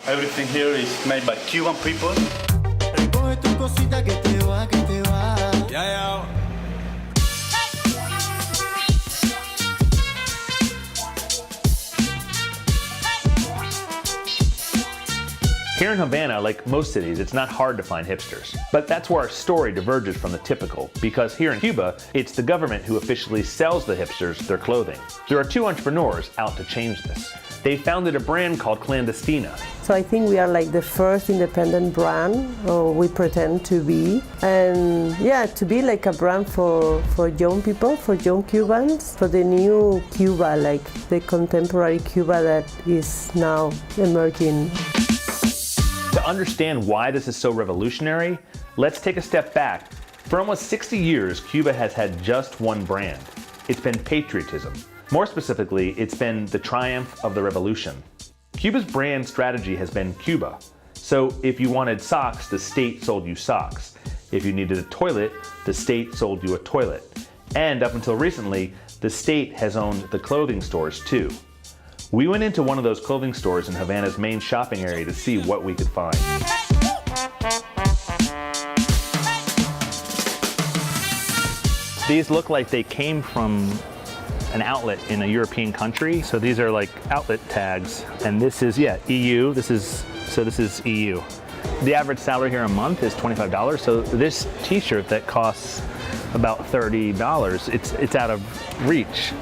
Everything here is made by Cuban people. Here in Havana, like most cities, it's not hard to find hipsters. But that's where our story diverges from the typical, because here in Cuba, it's the government who officially sells the hipsters their clothing. There are two entrepreneurs out to change this. They founded a brand called Clandestina. So I think we are like the first independent brand, or we pretend to be. And yeah, to be like a brand for young people, for young Cubans, for the new Cuba, like the contemporary Cuba that is now emerging. To understand why this is so revolutionary, let's take a step back. For almost 60 years, Cuba has had just one brand. It's been patriotism. More specifically, it's been the triumph of the revolution. Cuba's brand strategy has been Cuba. So if you wanted socks, the state sold you socks. If you needed a toilet, the state sold you a toilet. And up until recently, the state has owned the clothing stores too. We went into one of those clothing stores in Havana's main shopping area to see what we could find. These look like they came from an outlet in a European country. So these are like outlet tags. And this is, yeah, EU. This is EU. The average salary here a month is $25. So this t-shirt that costs about $30, it's out of reach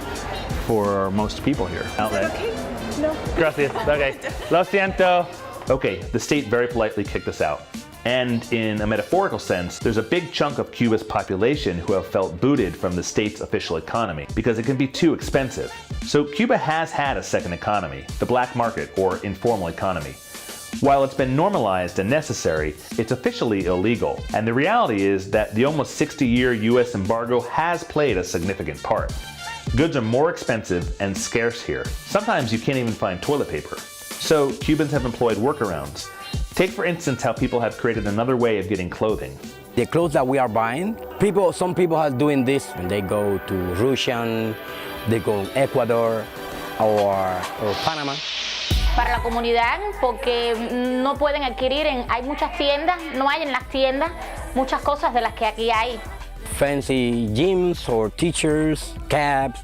for most people here. Outlet. Okay? No. Gracias. Okay. Lo siento. Okay, the state very politely kicked us out. And in a metaphorical sense, there's a big chunk of Cuba's population who have felt booted from the state's official economy because it can be too expensive. So Cuba has had a second economy, the black market or informal economy. While it's been normalized and necessary, it's officially illegal. And the reality is that the almost 60-year US embargo has played a significant part. Goods are more expensive and scarce here. Sometimes you can't even find toilet paper. So Cubans have employed workarounds. Take for instance how people have created another way of getting clothing. The clothes that we are buying, some people are doing this when they go to Russia, they go Ecuador or Panama. Para la comunidad, porque no pueden adquirir hay muchas tiendas, no hay en las tiendas muchas cosas de las que aquí hay. Fancy gyms or t-shirts, caps,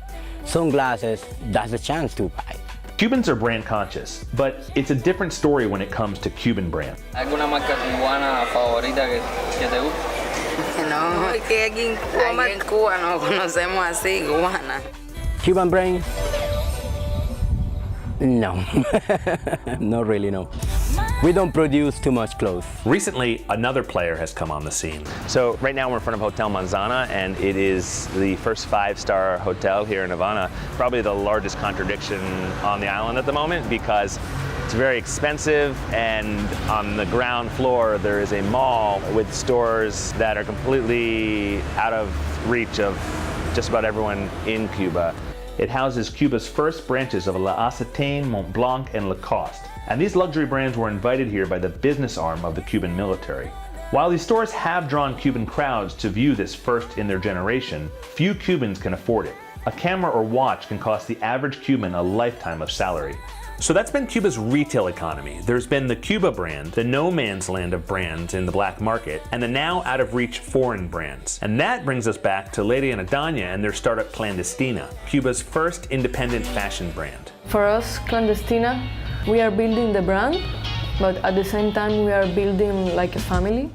sunglasses, that's the chance to buy. Cubans are brand conscious, but it's a different story when it comes to Cuban brand. ¿Alguna marca cubana favorita que te guste? No, es que aquí en Cuba no conocemos así, cubana. Cuban brand? No, not really, no. We don't produce too much clothes. Recently, another player has come on the scene. So right now we're in front of Hotel Manzana, and it is the first 5-star hotel here in Havana. Probably the largest contradiction on the island at the moment because it's very expensive, and on the ground floor there is a mall with stores that are completely out of reach of just about everyone in Cuba. It houses Cuba's first branches of L'Occitane, Mont Blanc, and Lacoste. And these luxury brands were invited here by the business arm of the Cuban military. While these stores have drawn Cuban crowds to view this first in their generation, few Cubans can afford it. A camera or watch can cost the average Cuban a lifetime of salary. So that's been Cuba's retail economy. There's been the Cuba brand, the no man's land of brands in the black market, and the now out of reach foreign brands. And that brings us back to Leire and Idania and their startup Clandestina, Cuba's first independent fashion brand. For us, Clandestina, we are building the brand, but at the same time we are building like a family.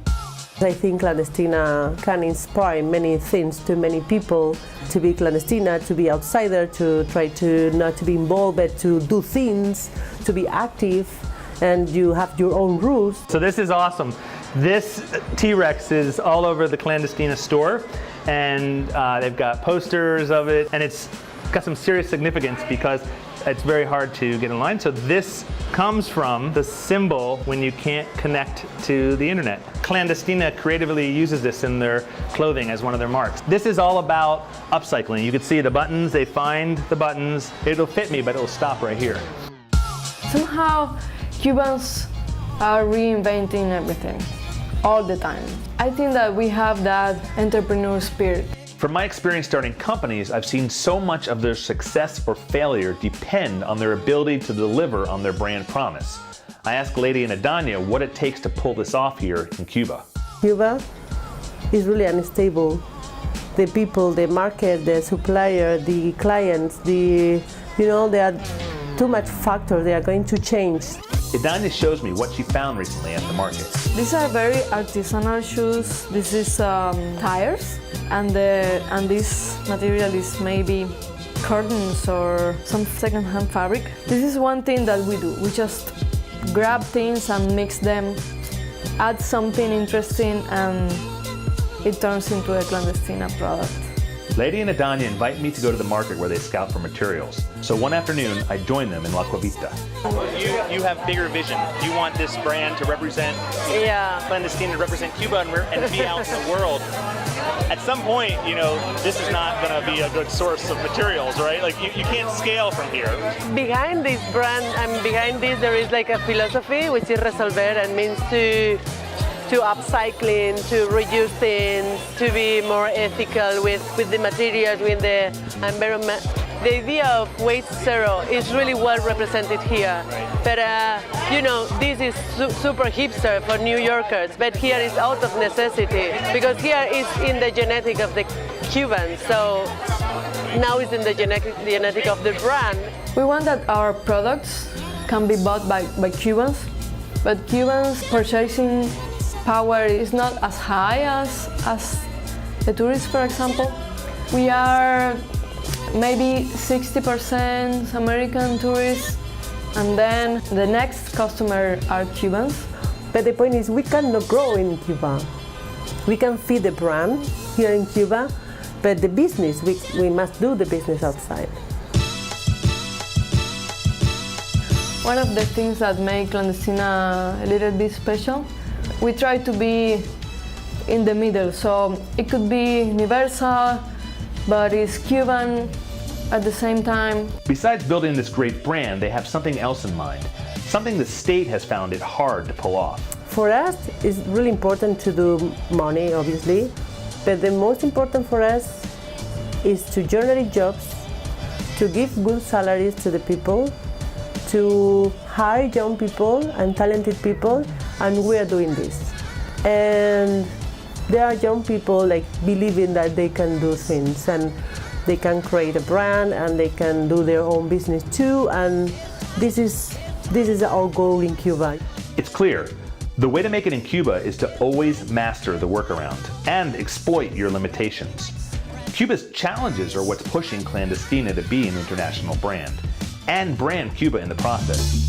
I think Clandestina can inspire many things to many people, to be clandestina, to be outsider, to try to not to be involved, but to do things, to be active, and you have your own rules. So this is awesome. This T-Rex is all over the Clandestina store, and they've got posters of it, and it's got some serious significance because it's very hard to get in line. So this comes from the symbol when you can't connect to the internet. Clandestina creatively uses this in their clothing as one of their marks. This is all about upcycling. You can see the buttons, they find the buttons. It'll fit me, but it'll stop right here. Somehow, Cubans are reinventing everything, all the time. I think that we have that entrepreneur spirit. From my experience starting companies, I've seen so much of their success or failure depend on their ability to deliver on their brand promise. I asked Leire and Idania what it takes to pull this off here in Cuba. Cuba is really unstable. The people, the market, the supplier, the clients, there are too much factors. They are going to change. Idania shows me what she found recently at the market. These are very artisanal shoes. This is tires, and this material is maybe curtains or some second-hand fabric. This is one thing that we do. We just grab things and mix them, add something interesting, and it turns into a Clandestina product. Leire and Idania invite me to go to the market where they scout for materials. So one afternoon, I join them in La Cuevita. You have bigger vision. You want this brand to represent Clandestina, to represent Cuba and be out in the world. At some point, this is not going to be a good source of materials, right? Like you can't scale from here. Behind this brand and behind this, there is like a philosophy, which is resolver, and means to upcycling, to reuse things, to be more ethical with the materials, with the environment. The idea of waste zero is really well represented here. But this is super hipster for New Yorkers, but here it's out of necessity, because here it's in the genetic of the Cubans, so now it's in the genetic of the brand. We want that our products can be bought by Cubans, but Cubans' purchasing power is not as high as the tourists, for example. We are maybe 60% American tourists, and then the next customer are Cubans. But the point is, we cannot grow in Cuba. We can feed the brand here in Cuba, but the business, we must do the business outside. One of the things that make Clandestina a little bit special, we try to be in the middle, so it could be universal, but it's Cuban at the same time. Besides building this great brand, they have something else in mind, something the state has found it hard to pull off. For us, it's really important to do money, obviously, but the most important for us is to generate jobs, to give good salaries to the people, to hire young people and talented people, and we are doing this. And there are young people believing that they can do things, and they can create a brand, and they can do their own business too, and this is our goal in Cuba. It's clear, the way to make it in Cuba is to always master the workaround and exploit your limitations. Cuba's challenges are what's pushing Clandestina to be an international brand, and brand Cuba in the process.